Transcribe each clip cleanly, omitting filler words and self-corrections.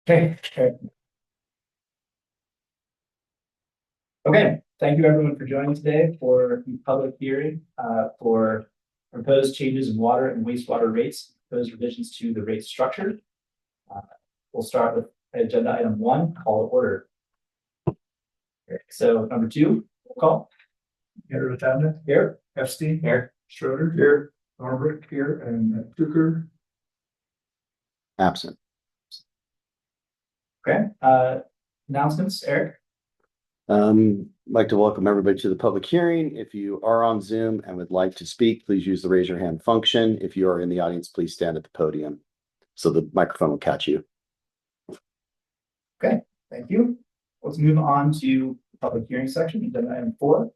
Okay. Okay. Thank you everyone for joining today for the public hearing for proposed changes in water and wastewater rates, proposed revisions to the rate structure. We'll start with agenda item 1, call to order. Okay. So number 2, roll call. Here, Latanda. Here. Epstein. Here. Schroeder. Here. Norbert here, and Tucker. Absent. Okay. Announcements, Eric. Like to welcome everybody to the public hearing. If you are on Zoom and would like to speak, please use the raise your hand function. If you are in the audience, please stand at the podium so the microphone will catch you. Okay, thank you. Let's move on to the public hearing section, agenda item 4.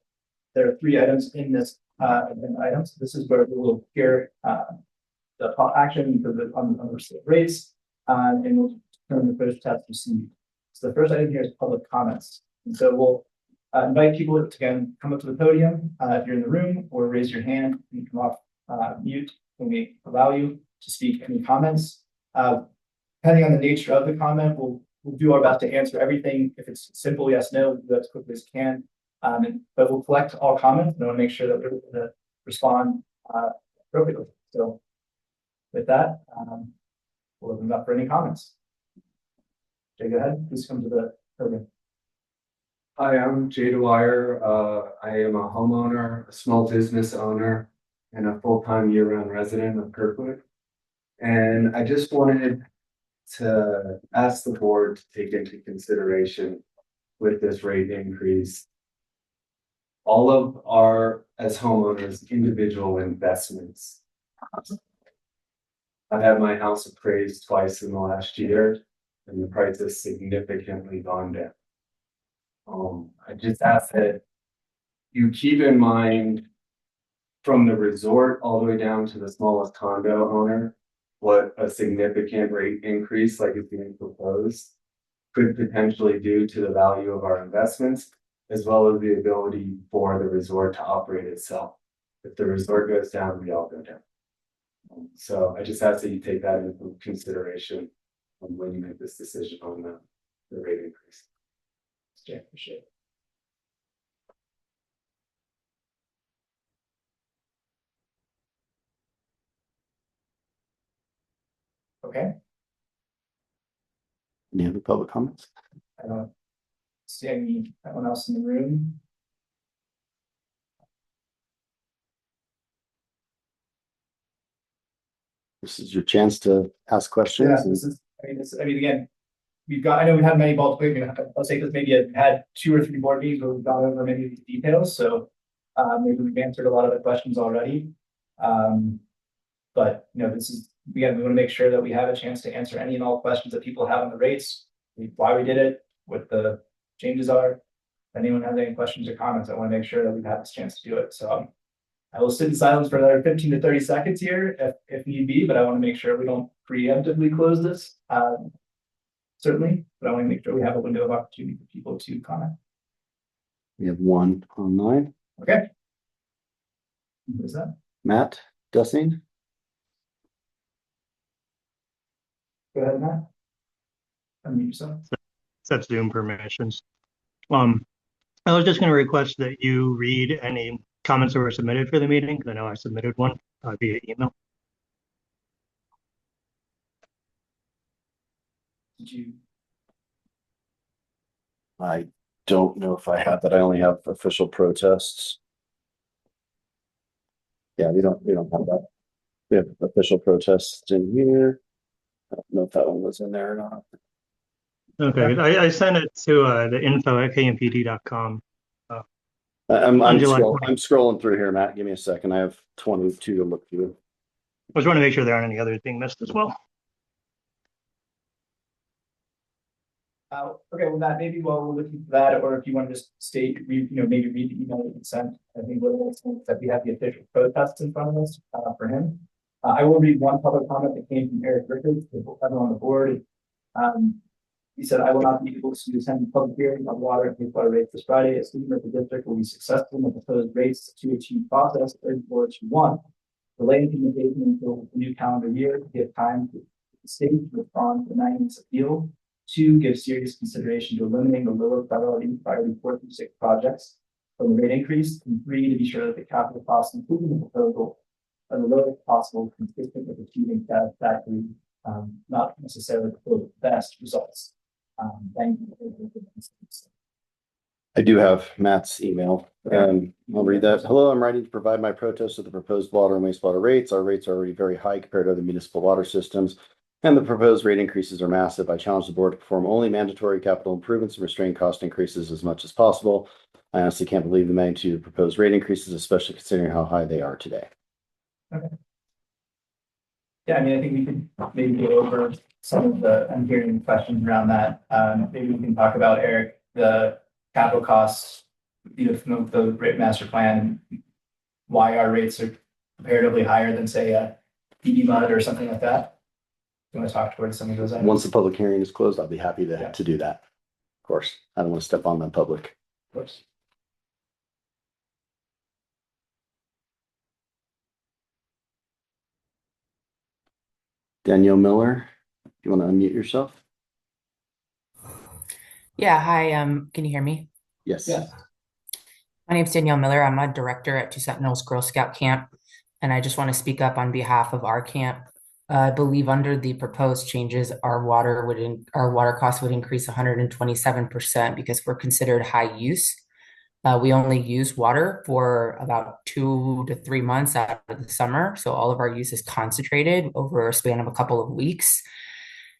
There are 3 items in this agenda items. This is where we will hear the action for the on the state rates, and we'll turn the first test received. So the first item here is public comments. And so we'll invite people to again come up to the podium if you're in the room, or raise your hand and you come off mute when we allow you to speak any comments. Depending on the nature of the comment, we'll do our best to answer everything. If it's simple yes, no, we'll do that as quickly as we can. But we'll collect all comments and I want to make sure that we're able to respond appropriately. So with that, we'll open it up for any comments. Jay, go ahead. Please come to the podium. Hi, I'm Jay Dwyer. I am a homeowner, a small business owner, and a full-time year-round resident of Kirkwood. And I just wanted to ask the board to take into consideration with this rate increase all of our, as homeowners, individual investments. I've had my house appraised twice in the last year, and the price has significantly gone down. I just ask that you keep in mind from the resort all the way down to the smallest condo owner, what a significant rate increase like is being proposed could potentially do to the value of our investments, as well as the ability for the resort to operate itself. If the resort goes down, we all go down. So I just ask that you take that into consideration when you make this decision on the rate increase. Yeah, appreciate it. Okay. Any other public comments? I don't see anyone else in the room. This is your chance to ask questions. Yeah, I mean, again, I know we've had many multiple, I'll say this, maybe I've had 2 or 3 board meetings where we've gone over many of these details. So maybe we've answered a lot of the questions already. But this is, again, we want to make sure that we have a chance to answer any and all questions that people have on the rates, why we did it, what the changes are. If anyone has any questions or comments, I want to make sure that we've had this chance to do it. So I will sit in silence for another 15 to 30 seconds here if need be, but I want to make sure we don't preemptively close this. Certainly, but I want to make sure we have a window of opportunity for people to comment. We have 1 online. Okay. Who is that? Matt Dussing. Go ahead, Matt. Unmute yourself. Set Zoom permissions. I was just going to request that you read any comments that were submitted for the meeting, because I know I submitted one via email. Did you? I don't know if I have that. I only have official protests. Yeah, we don't have that. We have official protests in here. I don't know if that one was in there or not. Okay, I sent it to the info@kmpd.com. I'm scrolling through here, Matt. Give me a second. I have 22 to look through. I just want to make sure there aren't any others being missed as well. Okay, well, Matt, maybe while we're looking for that, or if you want to just state, maybe read the email that you sent. I think what it is that we have the official protests in front of us for him. I will read one public comment that came from Eric Ricketts, everyone on the board. He said, I will not be able to attend the public hearing on water and wastewater rates this Friday, assuming that the district will be successful in the proposed rates to achieve process 3421. Delay implementation until the new calendar year to give time to the state to respond to the 90's appeal 2, give serious consideration to eliminating the lower priority 4 through 6 projects from the rate increase. And 3, to be sure that the capital costs included in the proposal are the lowest possible, consistent with achieving satisfactory, not necessarily the best results. Thank you. I do have Matt's email. I'll read that. Hello, I'm writing to provide my protest of the proposed water and wastewater rates. Our rates are already very high compared to other municipal water systems, and the proposed rate increases are massive. I challenge the board to perform only mandatory capital improvements and restrain cost increases as much as possible. I honestly can't believe the magnitude of proposed rate increases, especially considering how high they are today. Okay. Yeah, I mean, I think we could maybe go over some of I'm hearing questions around that. Maybe we can talk about, Eric, the capital costs, from the rate master plan, why our rates are comparatively higher than, say, a KMPUD or something like that. You want to talk towards some of those items? Once the public hearing is closed, I'll be happy to do that. Of course, I don't want to step on the public. Of course. Danielle Miller, do you want to unmute yourself? Yeah, hi, can you hear me? Yes. Yeah. My name's Danielle Miller. I'm a director at Two Sentinels Girl Scout Camp, and I just want to speak up on behalf of our camp. I believe under the proposed changes, our water costs would increase 127% because we're considered high use. We only use water for about 2 to 3 months out of the summer, so all of our use is concentrated over a span of a couple of weeks.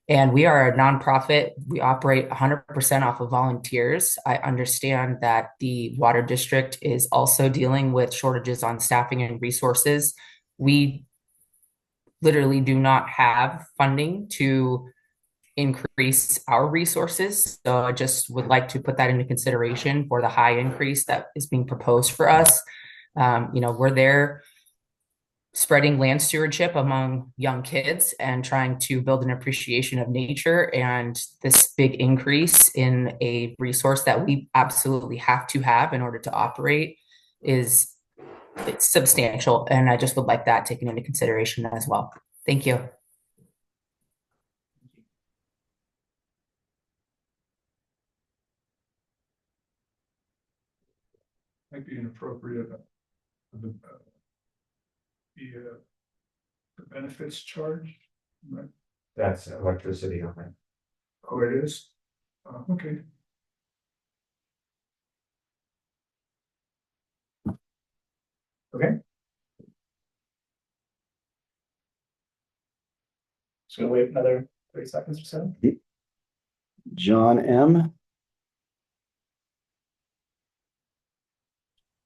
And we are a nonprofit. We operate 100% off of volunteers. I understand that the water district is also dealing with shortages on staffing and resources. We literally do not have funding to increase our resources. So I just would like to put that into consideration for the high increase that is being proposed for us. We're there spreading land stewardship among young kids and trying to build an appreciation of nature. And this big increase in a resource that we absolutely have to have in order to operate it's substantial. And I just would like that taken into consideration as well. Thank you. Might be inappropriate. The benefits charge, right? That's electricity on it. Oh, it is? Okay. Okay. Just gonna wait another 30 seconds or so. John M.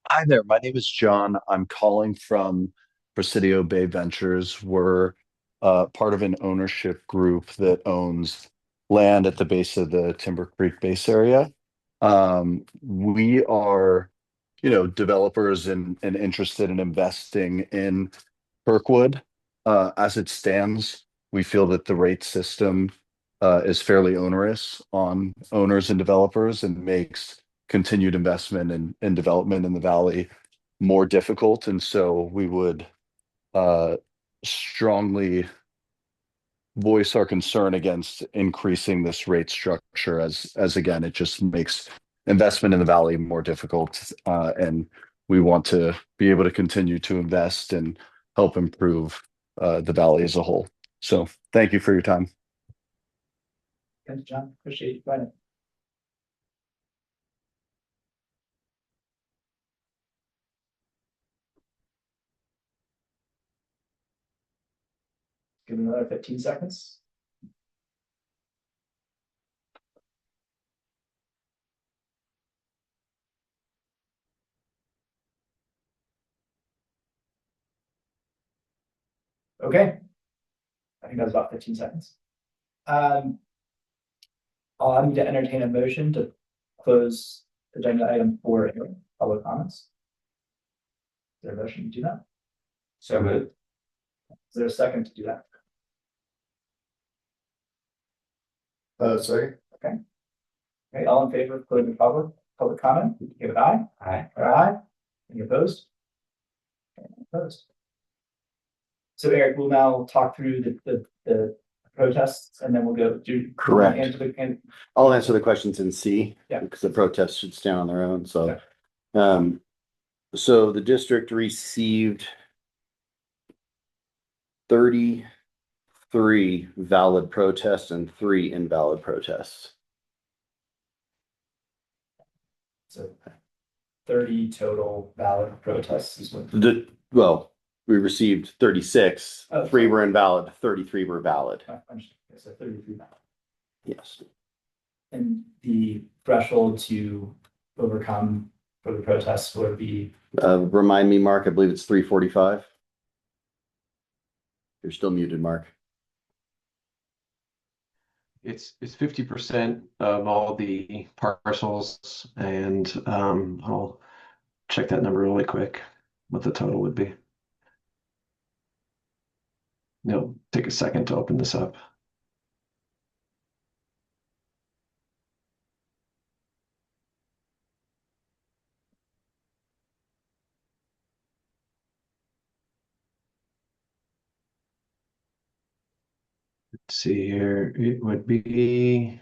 Hi there, my name is John. I'm calling from Presidio Bay Ventures. We're part of an ownership group that owns land at the base of the Timber Creek base area. We are, developers and interested in investing in Kirkwood. As it stands, we feel that the rate system is fairly onerous on owners and developers and makes continued investment and development in the valley more difficult. And so we would strongly voice our concern against increasing this rate structure as again, it just makes investment in the valley more difficult. And we want to be able to continue to invest and help improve the valley as a whole. So thank you for your time. Thanks, John. Appreciate you joining. Give it another 15 seconds. Okay. I think that was about 15 seconds. I'll need to entertain a motion to close agenda item 4, public comments. Is there a motion to do that? So moved. Is there a second to do that? Sorry. Okay, all in favor of closing public comment, give it aye. Aye. Aye. Any opposed? Okay, opposed. So Eric, we'll now talk through the protests, and then we'll go do. Correct. And I'll answer the questions in C. Yeah. Because the protests should stand on their own, so. Okay. So the district received 33 valid protests and 3 invalid protests. So 30 total valid protests is what. Well, we received 36, Oh, 3 were invalid, 33 were valid. So 33 valid. Yes. And the threshold to overcome for the protests would be. Remind me, Mark, I believe it's 345. You're still muted, Mark. It's 50% of all the parcels, and I'll check that number really quick, what the total would be. It'll take a second to open this up. Let's see here, it would be.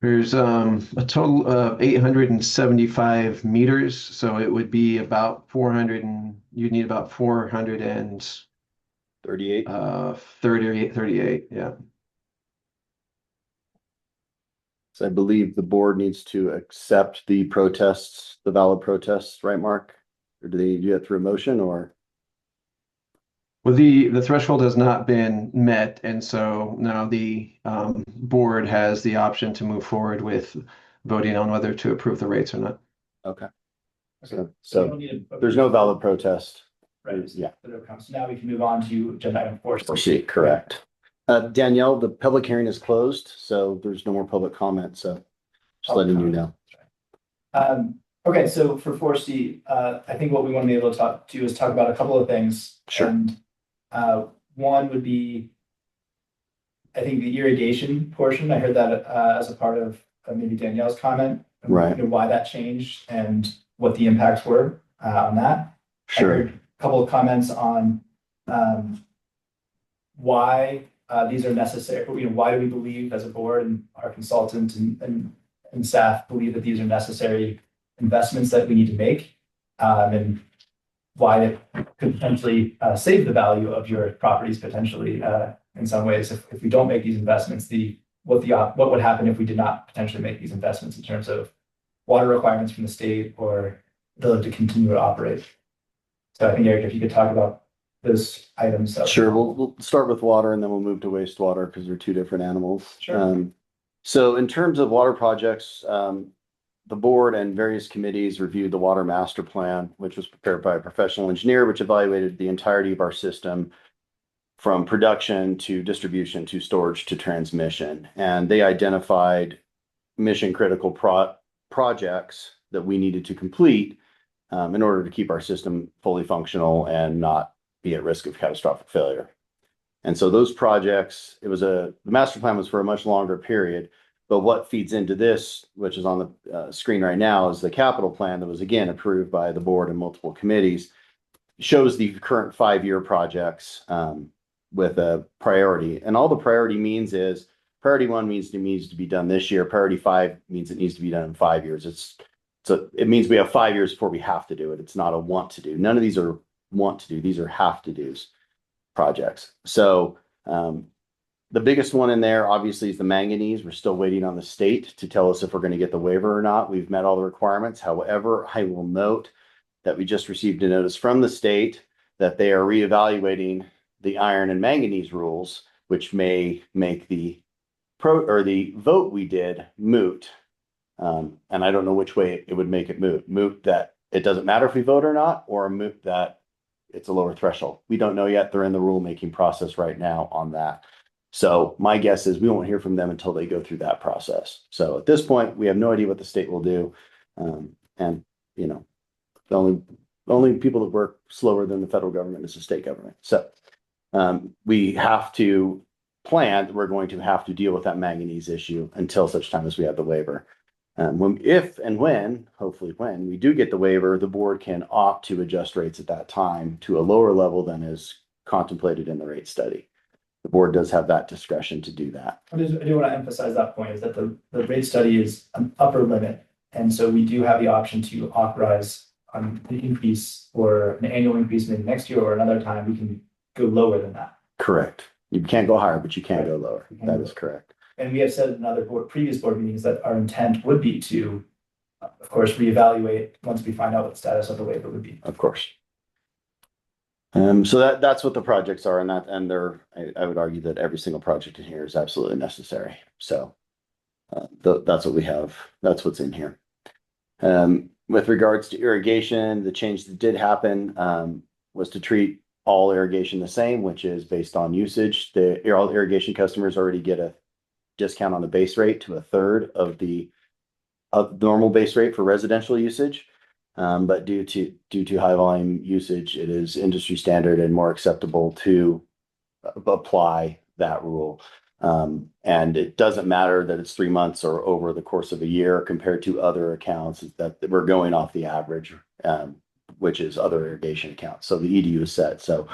There's a total of 875 meters, so it would be about 400 and you'd need about 38. 38, yeah. So I believe the board needs to accept the protests, the valid protests, right, Mark? Or do they do that through a motion or? Well, the threshold has not been met, and so now the board has the option to move forward with voting on whether to approve the rates or not. Okay. Okay. So, So we don't need a- there's no valid protest. Right. Yeah. So now we can move on to agenda item 4. C, correct. Danielle, the public hearing is closed, so there's no more public comment, so just letting you know. Okay, so for 4C, I think what we want to be able to do is talk about a couple of things. Sure. And one would be, I think, the irrigation portion. I heard that as a part of maybe Danielle's comment. Right. You know, why that changed and what the impacts were on that. Sure. I heard a couple of comments on why these are necessary. You know, why do we believe as a board and our consultant and staff believe that these are necessary investments that we need to make, and why it could potentially save the value of your properties potentially in some ways if we don't make these investments. What would happen if we did not potentially make these investments in terms of water requirements from the state or ability to continue to operate. So I think, Eric, if you could talk about those items. Sure, we'll start with water and then we'll move to wastewater because they're 2 different animals. Sure. So in terms of water projects, the board and various committees reviewed the water master plan, which was prepared by a professional engineer, which evaluated the entirety of our system from production to distribution to storage to transmission. And they identified mission critical projects that we needed to complete in order to keep our system fully functional and not be at risk of catastrophic failure. And so those projects, the master plan was for a much longer period, but what feeds into this, which is on the screen right now, is the capital plan that was again approved by the board and multiple committees, shows the current 5-year projects with a priority. And all the priority means is priority 1 means it needs to be done this year. Priority 5 means it needs to be done in 5 years. It means we have 5 years before we have to do it. It's not a want to do. None of these are want to do. These are have to do's projects. So the biggest one in there obviously is the manganese. We're still waiting on the state to tell us if we're going to get the waiver or not. We've met all the requirements. However, I will note that we just received a notice from the state that they are reevaluating the iron and manganese rules, which may make the vote we did moot. And I don't know which way it would make it moot. Moot that it doesn't matter if we vote or not, or moot that it's a lower threshold. We don't know yet. They're in the rulemaking process right now on that. So my guess is we won't hear from them until they go through that process. So at this point, we have no idea what the state will do. And you know, the only people that work slower than the federal government is the state government. So we have to plan that we're going to have to deal with that manganese issue until such time as we have the waiver. If and when, hopefully when we do get the waiver, the board can opt to adjust rates at that time to a lower level than is contemplated in the rate study. the board does have that discretion to do that. I do want to emphasize that point is that the rate study is an upper limit. And so we do have the option to authorize an increase or an annual increase maybe next year or another time we can go lower than that. Correct. You can't go higher, but you can go lower. That is correct. And we have said in other previous board meetings that our intent would be to, of course, reevaluate once we find out what the status of the waiver would be. Of course. So that's what the projects are, and I would argue that every single project in here is absolutely necessary. So that's what we have. That's what's in here. With regards to irrigation, the change that did happen was to treat all irrigation the same, which is based on usage. All irrigation customers already get a discount on the base rate to a third of the normal base rate for residential usage. But due to high volume usage, it is industry standard and more acceptable to apply that rule. And it doesn't matter that it's 3 months or over the course of a year compared to other accounts that we're going off the average, which is other irrigation accounts. So the EDU is set. So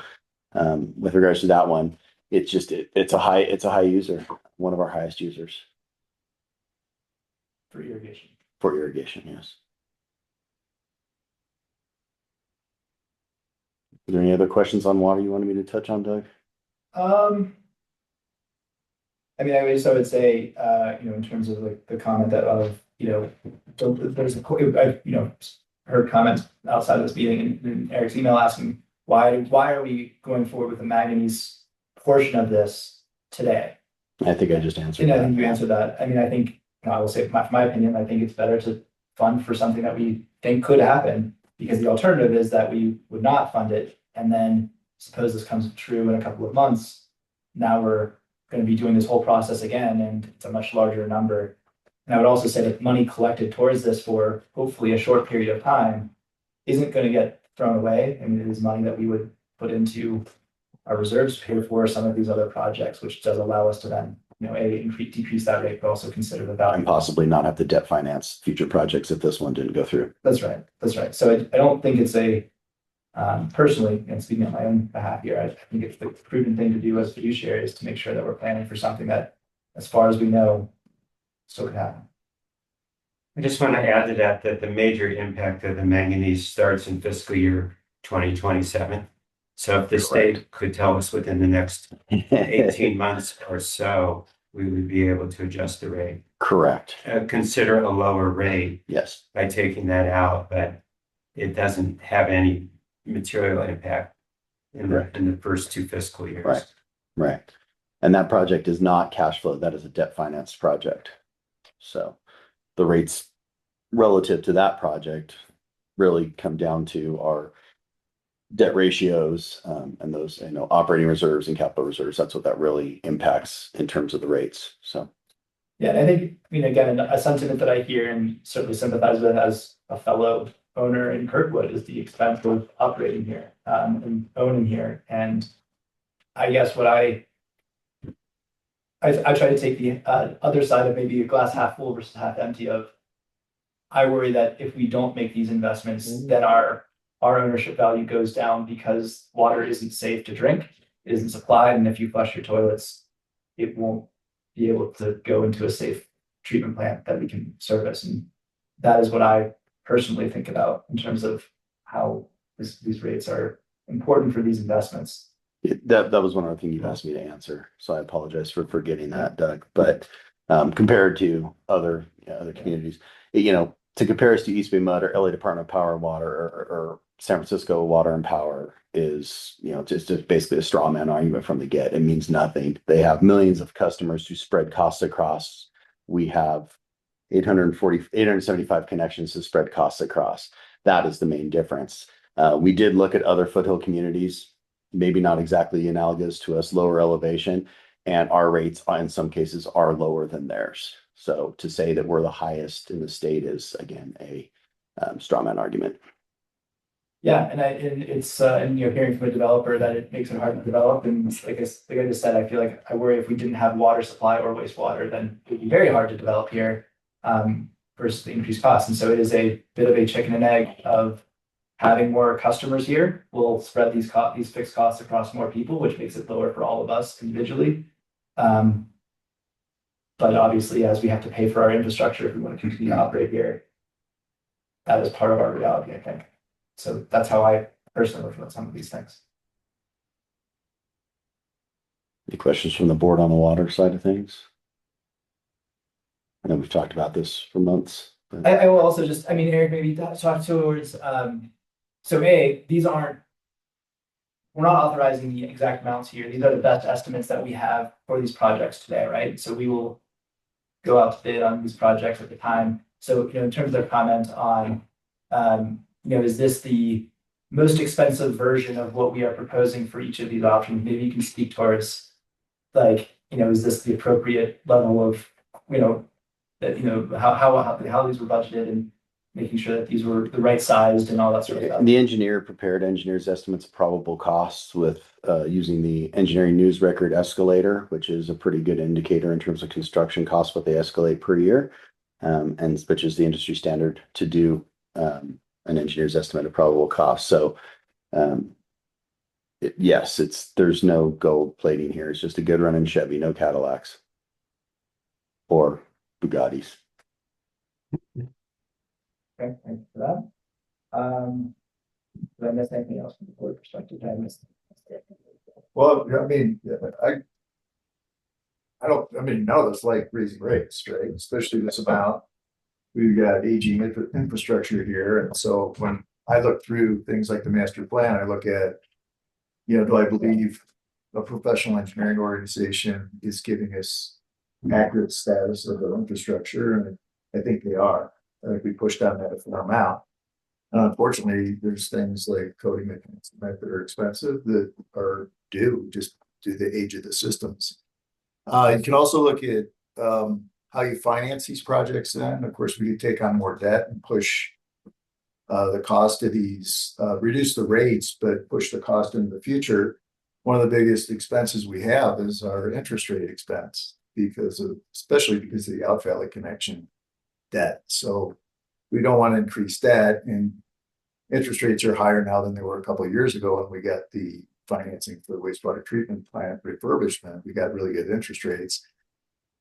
with regards to that one, it's a high user, one of our highest users For irrigation. for irrigation. Yes. Are there any other questions on water you wanted me to touch on, Doug? I mean, I would say, in terms of like the comment that there's I've heard comments outside of this meeting in Eric's email asking why are we going forward with the manganese portion of this today? I think I just answered And I that. think you answered that. I mean, I think, I will say, my opinion, I think it's better to fund for something that we think could happen, because the alternative is that we would not fund it. And then suppose this comes true in a couple of months. Now we're going to be doing this whole process again, and it's a much larger number. And I would also say that money collected towards this for hopefully a short period of time isn't going to get thrown away. I mean, it is money that we would put into our reserves to pay for some of these other projects, which does allow us to then, decrease that rate, but also consider the value. And possibly not have to debt finance future projects if this one didn't go through. That's right. That's right. So I don't think it's personally, and speaking on my own behalf here, I think it's the prudent thing to do as fiduciaries to make sure that we're planning for something that, as far as we know, still could happen. I just want to add to that the major impact of the manganese starts in fiscal year 2027. So if the state could tell us within the next 18 months or so, we would be able to adjust the rate. Correct. Consider a lower rate. Yes. By taking that out, but it doesn't have any material impact in the first 2 fiscal years. Right. Right. And that project is not cash flow. That is a debt financed project. So the rates relative to that project really come down to our debt ratios and those, operating reserves and capital reserves. That's what that really impacts in terms of the rates. So. Yeah, and I think, again, a sentiment that I hear and certainly sympathize with as a fellow owner in Kirkwood is the expense of operating here and owning here. And I guess what I try to take the other side of maybe a glass half full versus half empty of, I worry that if we don't make these investments, then our ownership value goes down because water isn't safe to drink, it isn't supplied, and if you flush your toilets, it won't be able to go into a safe treatment plant that we can service. And that is what I personally think about in terms of how these rates are important for these investments. That was one other thing you asked me to answer. So I apologize for forgetting that, Doug. But compared to other communities, to compare us to East Bay Mud or LA Department of Power and Water or San Francisco Water and Power is, just basically a straw man argument from the get. It means nothing. They have millions of customers who spread costs across. We have 875 connections to spread costs across. That is the main difference. We did look at other foothill communities, maybe not exactly analogous to us, lower elevation, and our rates in some cases are lower than theirs. So to say that we're the highest in the state is, again, a straw man argument. Yeah, and it's hearing from a developer that it makes it hard to develop, and like I just said, I feel like I worry if we didn't have water supply or wastewater, then it would be very hard to develop here versus the increased costs. And so it is a bit of a chicken and egg of having more customers here will spread these fixed costs across more people, which makes it lower for all of us individually. But obviously, as we have to pay for our infrastructure, if we want to continue to operate here, that is part of our reality, I think. So that's how I personally look at some of these things. Any questions from the board on the water side of things? I know we've talked about this for months. But I will also just, I mean, Eric, maybe talk towards, so these aren't, we're not authorizing the exact amounts here. These are the best estimates that we have for these projects today, right? So we will go out to bid on these projects at the time. So, in terms of their comment on, is this the most expensive version of what we are proposing for each of these options? Maybe you can speak towards, like, is this the appropriate level of, that, how these were budgeted and making sure that these were the right sized and all that sort of stuff. the engineer prepared engineer's estimates of probable costs with using the engineering news record escalator, which is a pretty good indicator in terms of construction costs, what they escalate per year, and which is the industry standard to do an engineer's estimate of probable costs. So yes, there's no gold plating here. It's just a good running Chevy, no Cadillacs or Bugattis. Okay, thank you for that. Did I miss anything else from the board perspective? Did I miss? Well, I mean, I don't, I mean, none of us like raising rates, right? Especially this amount. We've got aging infrastructure here, and so when I look through things like the master plan, I look at, do I believe a professional engineering organization is giving us accurate status of the infrastructure? And I think they are. I think we pushed down that amount. Unfortunately, there's things like coding mechanisms that are expensive that are due just due to the age of the systems. You can also look at how you finance these projects then. Of course, we could take on more debt and push the cost of these, reduce the rates, but push the cost into the future. One of the biggest expenses we have is our interest rate expense especially because of the Out Valley connection debt. So we don't want to increase that, and interest rates are higher now than they were a couple of years ago when we got the financing for the wastewater treatment plant refurbishment. We got really good interest rates.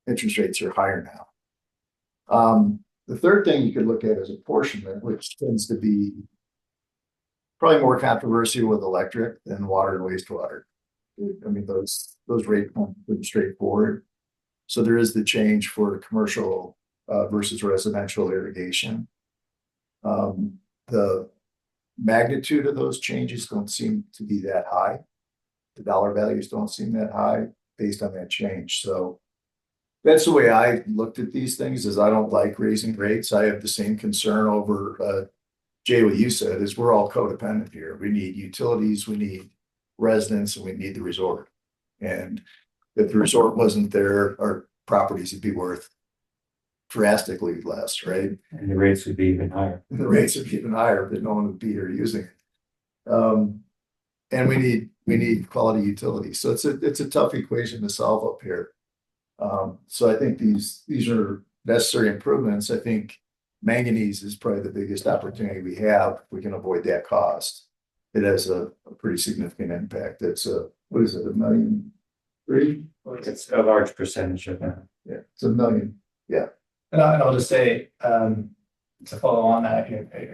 Interest rates are higher now. The third thing you could look at is apportionment, which tends to be probably more controversial with electric than water and wastewater. I mean, those rates come pretty straightforward. So there is the change for commercial versus residential irrigation. The magnitude of those changes don't seem to be that high. The dollar values don't seem that high based on that change. So that's the way I looked at these things, is I don't like raising rates. I have the same concern over, Jay, what you said is we're all codependent here. We need utilities, we need residents, and we need the resort. And if the resort wasn't there, our properties would be worth drastically less, right? And the rates would be even higher. And the rates would be even higher, but no one would be here using it. And we need quality utilities. So it's a tough equation to solve up here. So I think these are necessary improvements. I think manganese is probably the biggest opportunity we have. If we can avoid that cost, it has a pretty significant impact. It's what is it, $1.3 million? It's a large percentage of that. Yeah, it's $1 million. Yeah. And I'll just say, to follow on that, I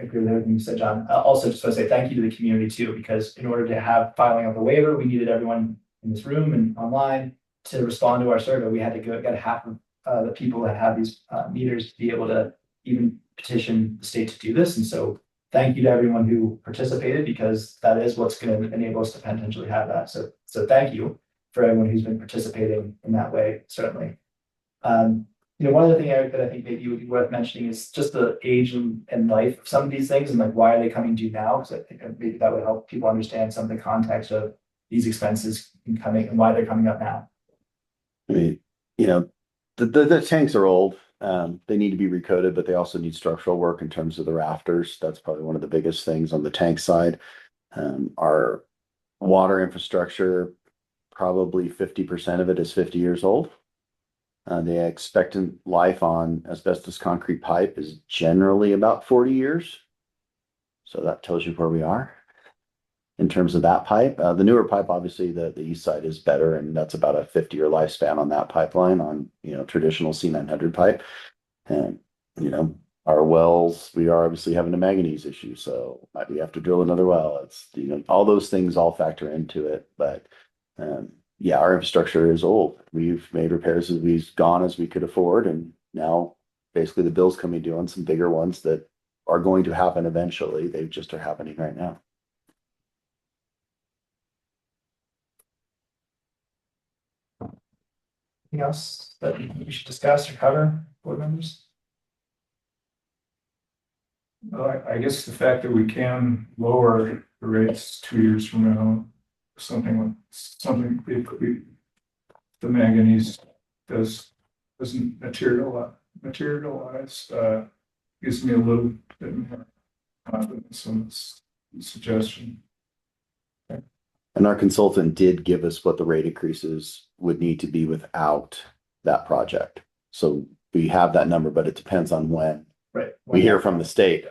agree with everything you said, John. Also, just want to say thank you to the community too, because in order to have filing of the waiver, we needed everyone in this room and online to respond to our survey. We had to get half of the people that have these meters to be able to even petition the state to do this. And so thank you to everyone who participated, because that is what's going to enable us to potentially have that. So thank you for everyone who's been participating in that way, certainly. One other thing, Eric, that I think maybe would be worth mentioning is just the age and life of some of these things, and like why are they coming due now? Because I think maybe that would help people understand some of the context of these expenses coming and why they're coming up now. I mean, the tanks are old. They need to be recoated, but they also need structural work in terms of the rafters. That's probably one of the biggest things on the tank side. Our water infrastructure, probably 50% of it is 50 years old. The expectant life on asbestos concrete pipe is generally about 40 years. So that tells you where we are. In terms of that pipe, the newer pipe, obviously the east side is better, and that's about a 50-year lifespan on that pipeline on, traditional C900 pipe. And, our wells, we are obviously having a manganese issue, so might we have to drill another well. It's, all those things all factor into it. But yeah, our infrastructure is old. We've made repairs as we've gone as we could afford, and now basically the bill's coming due on some bigger ones that are going to happen eventually. They just are happening right now. Anything else that we should discuss or cover, board members? Well, I guess the fact that we can lower the rates 2 years from now, something if the manganese doesn't materialize, gives me a little bit more confidence in this suggestion. And our consultant did give us what the rate increases would need to be without that project. So we have that number, but it depends on when Right. we hear from the state,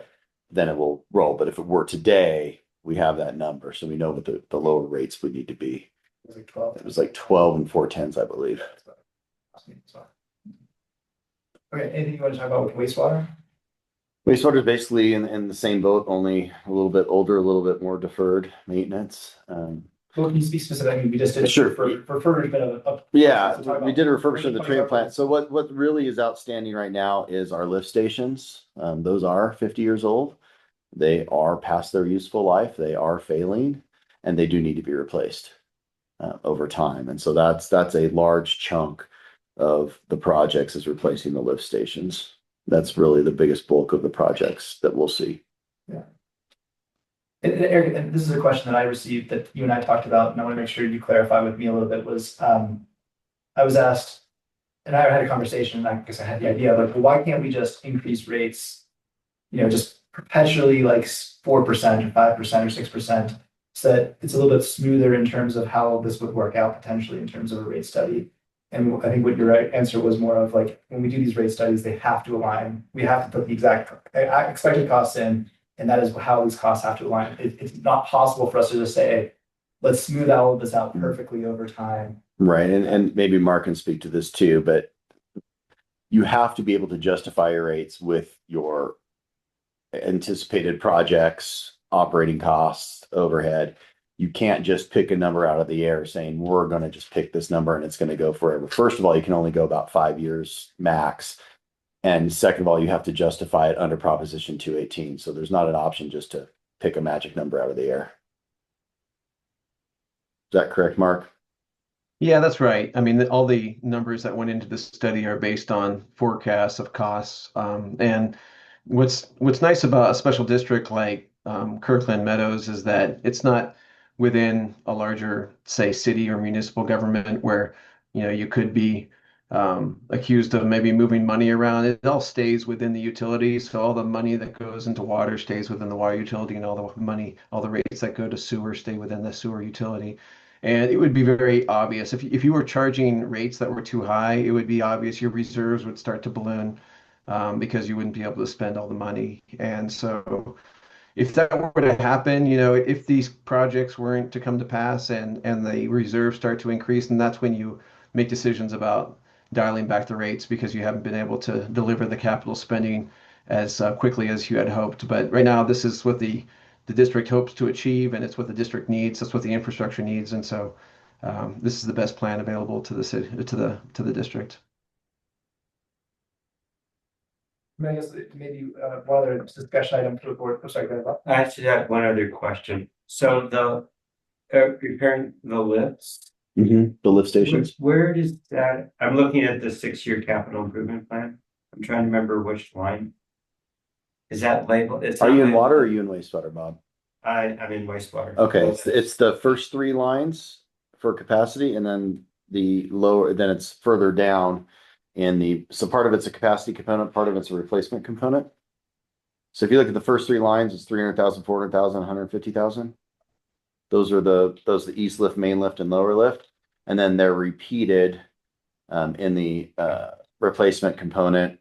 then it will roll. But if it were today, we have that number. So we know what the lower rates would need to be. It was like 12. It was like 12 and 4/10, I believe. Okay, anything you want to talk about with wastewater? Wastewater is basically in the same boat, only a little bit older, a little bit more deferred maintenance. Well, can you speak specifically? I mean, we just did Sure. for refurbishment of. Yeah, so talk about- we did a refurbishment of the treatment plant. So what really is outstanding right now is our lift stations. Those are 50 years old. They are past their useful life. They are failing, and they do need to be replaced over time. And so that's a large chunk of the projects is replacing the lift stations. That's really the biggest bulk of the projects that we'll see. Yeah. And Eric, and this is a question that I received that you and I talked about, and I want to make sure you clarify with me a little bit, was I was asked, and I had a conversation, and I guess I had the idea, like, well, why can't we just increase rates, just perpetually like 4% or 5% or 6%, so that it's a little bit smoother in terms of how this would work out potentially in terms of a rate study. And I think what your answer was more of like, when we do these rate studies, they have to align. We have to put the exact expected costs in, and that is how these costs have to align. It's not possible for us to just say, let's smooth all of this out perfectly over time. Right. And maybe Mark can speak to this too, but you have to be able to justify your rates with your anticipated projects, operating costs, overhead. You can't just pick a number out of the air saying, we're going to just pick this number and it's going to go forever. First of all, you can only go about 5 years max. And second of all, you have to justify it under Proposition 218. So there's not an option just to pick a magic number out of the air. Is that correct, Mark? Yeah, that's right. I mean, all the numbers that went into the study are based on forecasts of costs. And what's nice about a special district like Kirkland Meadows is that it's not within a larger, say, city or municipal government where, you could be accused of maybe moving money around. It all stays within the utilities. So all the money that goes into water stays within the water utility, and all the rates that go to sewer stay within the sewer utility. And it would be very obvious if you were charging rates that were too high, it would be obvious your reserves would start to balloon because you wouldn't be able to spend all the money. And so if that were to happen, if these projects weren't to come to pass and the reserves start to increase, and that's when you make decisions about dialing back the rates because you haven't been able to deliver the capital spending as quickly as you had hoped. But right now, this is what the district hopes to achieve, and it's what the district needs. That's what the infrastructure needs, and so this is the best plan available to the city, to the district. I guess maybe one other discussion item for the board. Oh, sorry, go ahead. I actually have one other question. So the repairing the lifts, The lift stations. where does that, I'm looking at the 6-year capital improvement plan. I'm trying to remember which line. Is that labeled? It's Are not you in labeled. water or are you in wastewater, Bob? I'm in wastewater. Okay, it's the first 3 lines for capacity, and then then it's further down so part of it's a capacity component, part of it's a replacement component. So if you look at the first 3 lines, it's 300,000, 400,000, 150,000. Those are the east lift, main lift, and lower lift. And then they're repeated in the replacement component.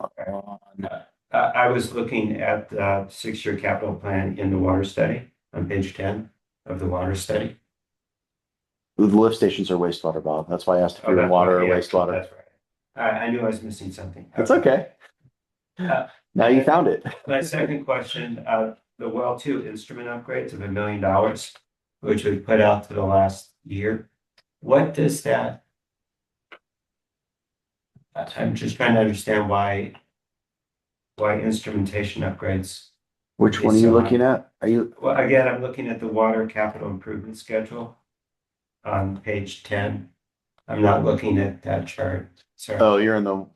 I I was looking at the 6-year capital plan in the water study on page 10 of the water study. The lift stations are wastewater, Bob. That's why I asked if you're in that's water or right, yeah, wastewater. That's right. I knew I was missing something. It's okay. Now you found it. My second question, the well 2 instrument upgrades of $1 million, which we put out to the last year. What does that? I'm just trying to understand why instrumentation upgrades. Which one are you looking at? Are you? Well, again, I'm looking at the water capital improvement schedule on page 10. I'm not looking at that chart. Sorry. Oh, you're in the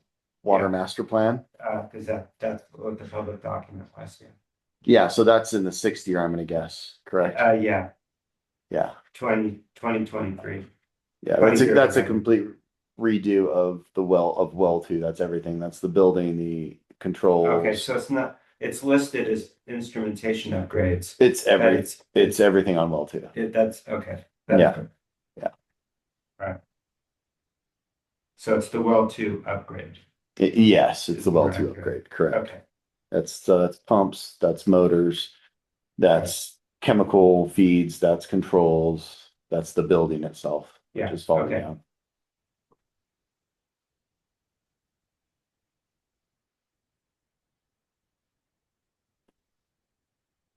water Yeah. master plan? Because that's what the public document was. Yeah, so that's in the 6th year, I'm gonna guess, correct? Yeah, Yeah, 2023. yeah, 20 that's a years. complete redo of well 2. That's everything. That's the building, the controls. Okay, so it's listed as instrumentation upgrades. It's but it's everything on well 2. That's okay. Yeah. Right. So it's the well 2 upgrade. Yes, it's the well 2 Correct. upgrade, correct. Okay. That's pumps, that's motors, that's chemical feeds, that's controls, that's the building itself. Yeah, Just falling okay. down.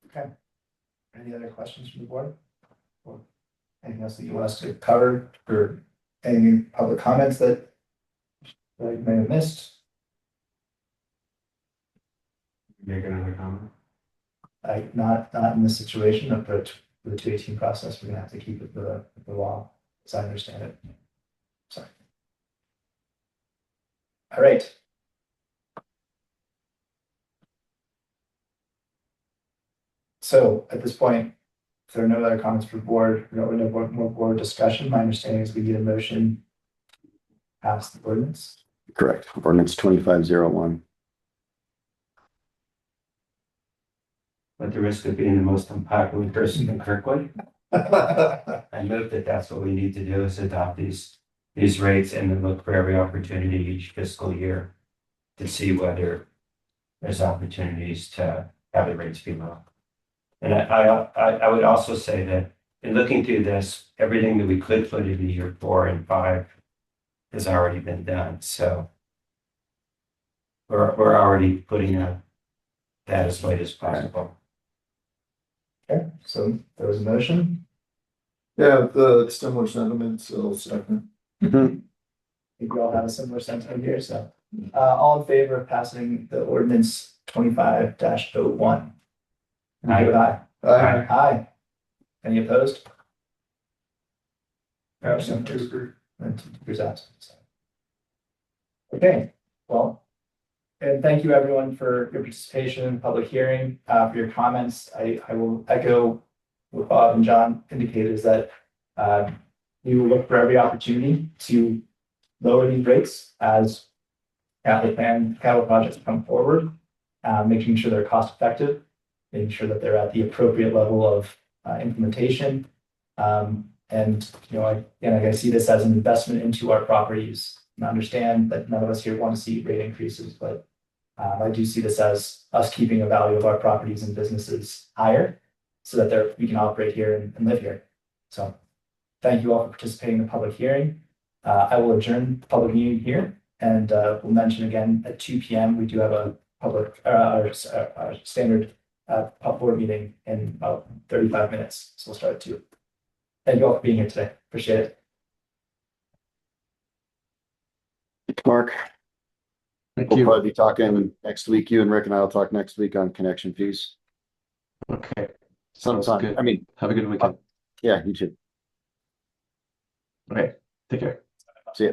Okay. Any other questions from the board? Or anything else that you want us to cover, or any public comments that you may have missed? Make another comment. Not in this situation, but for the 218 process, we're gonna have to keep it the law, as I understand it. Sorry. All right. So at this point, if there are no other comments for the board, no more board discussion, my understanding is we need a motion pass the ordinance. Correct. Ordinance 2501. At the risk of being the most unpopular person in Kirkwood, I note that that's what we need to do is adopt these rates and then look for every opportunity each fiscal year to see whether there's opportunities to have the rates be low. And I would also say that in looking through this, everything that we could put in year 4 and 5 has already been done. So we're already putting that as late as possible. Okay, so there was a motion. Yeah, the similar sentiments, so second. I think we all have a similar sentiment here, so all in favor of passing the ordinance 25-01? Aye. Aye. Any opposed? And two speakers absent. Okay, well, and thank you everyone for your participation in the public hearing, for your comments. I will echo what Bob and John indicated is that we will look for every opportunity to lower these rates as capital projects come forward, making sure they're cost effective, making sure that they're at the appropriate level of implementation. And I see this as an investment into our properties, and understand that none of us here want to see rate increases, but I do see this as us keeping the value of our properties and businesses higher so that we can operate here and live here. So thank you all for participating in the public hearing. I will adjourn the public meeting here, and we'll mention again at 2 p.m. we do have a public our standard pub board meeting in about 35 minutes. So we'll start at 2. Thank you all for being here today. Appreciate it. Mark, Thank we'll you. probably be talking next week. You and Rick and I will talk next week on connection fees. Okay. Sounds Sounds good. good. I mean, Have a good weekend. yeah, you too. Okay. Take care. See ya.